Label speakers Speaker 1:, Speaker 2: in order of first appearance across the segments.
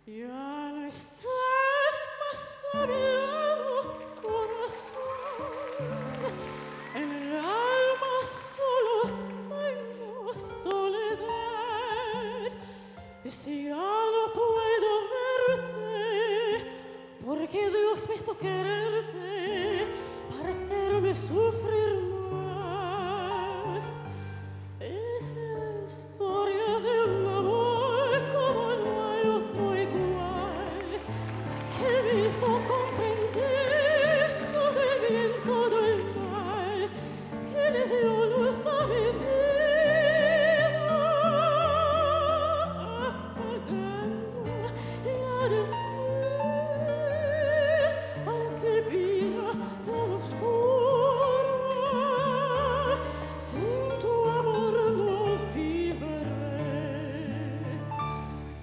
Speaker 1: Ya no estás más a mi lado, corazón. En el alma solo tengo soledad. Y si ya no puedo verte, porque Dios me hizo quererte para hacerme sufrir más. Es la historia de un amor como no hay otro igual, que me hizo comprender todo el bien, todo el mal, que le dio luz a mi vida, apagándola después. Ay, qué vida tan oscura, sin tu amor no viviré.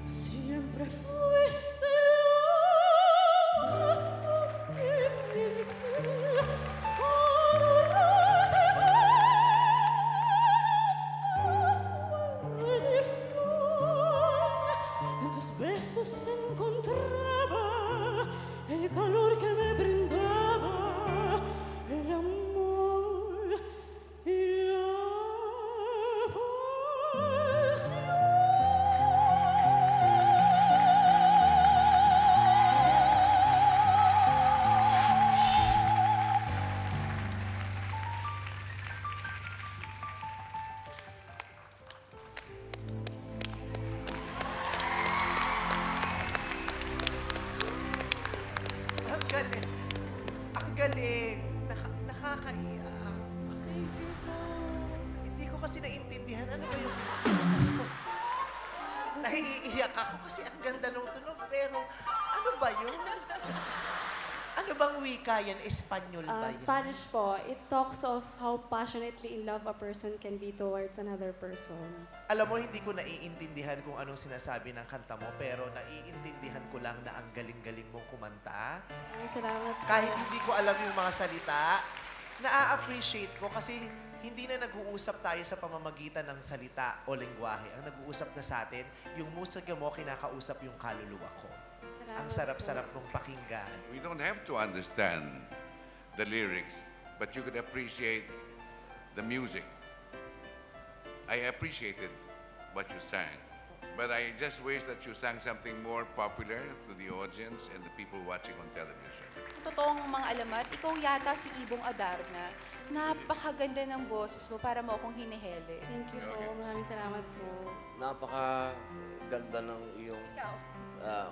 Speaker 1: Siempre fuiste la razón de mi existir. Adorarte fue mi flor. En tus besos encontraba el calor que me brindaba el amor y la pasión.
Speaker 2: Ang galing. Ang galing. Nakakaiyak. Hindi ko kasi naintindihan. Ano ba yung... Naiiyak ako kasi ang ganda ng tunog. Pero ano ba yun? Ano bang wika yan? Espanyol ba yun?
Speaker 1: Spanish po, it talks of how passionately in love a person can be towards another person.
Speaker 2: Alam mo, hindi ko naiintindihan kung anong sinasabi ng kanta mo, pero naiintindihan ko lang na ang galing-galing mong kumanta.
Speaker 1: Ay, salamat po.
Speaker 2: Kahit hindi ko alam yung mga salita, na-appreciate ko kasi hindi na nag-uusap tayo sa pamamagitan ng salita o lengguwahe. Ang nag-uusap na sa atin, yung musika mo, kinakausap yung kaluluwa ko. Ang sarap-sarap mong pakinggan.
Speaker 3: We don't have to understand the lyrics, but you could appreciate the music. I appreciated what you sang, but I just wish that you sang something more popular to the audience and the people watching on television.
Speaker 4: Totoong mga alamat, ikaw yata si Ibong Adarna. Napakaganda ng boses mo para mo akong hinihele.
Speaker 1: Thank you po. Maraming salamat po.
Speaker 5: Napakaganda ng iyong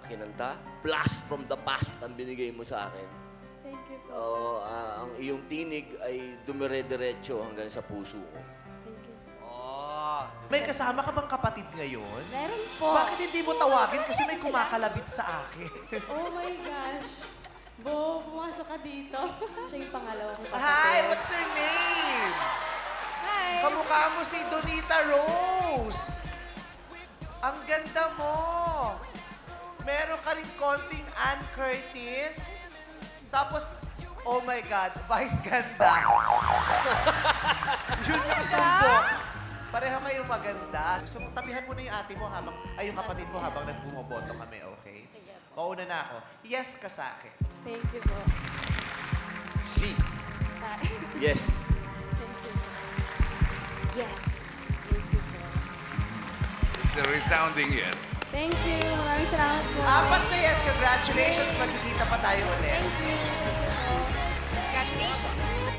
Speaker 5: kinanta. Blast from the past ang binigay mo sa akin.
Speaker 1: Thank you po.
Speaker 5: Ang iyong tinig ay dumire-diretso hanggang sa puso ko.
Speaker 1: Thank you.
Speaker 2: Oh, may kasama ka bang kapatid ngayon?
Speaker 1: Meron po.
Speaker 2: Bakit hindi mo tawagin? Kasi may kumakalabit sa akin.
Speaker 1: Oh my gosh. Bo, pumasok ka dito. Siya yung pangalawa kong kapatid.
Speaker 2: Hi, what's your name?
Speaker 4: Hi!
Speaker 2: Kamukha mo si Donita Rose. Ang ganda mo. Meron ka rin konting Ann Curtis. Tapos, oh my God, Vice ganda. Yun yung tumbok. Pareho kayong maganda. So, tabihan mo na yung ate mo habang, ay yung kapatid mo habang nagbumoboto kami, okay? Mauna na ako. Yes ka sa akin.
Speaker 1: Thank you po.
Speaker 5: Si.
Speaker 1: Ah,
Speaker 5: Yes.
Speaker 1: Thank you po.
Speaker 4: Yes!
Speaker 1: Thank you po.
Speaker 3: It's a resounding yes.
Speaker 1: Thank you. Maraming salamat po.
Speaker 2: Apat na yes. Congratulations. Magkikita pa tayo ulit.
Speaker 1: Thank you.
Speaker 4: Congratulations!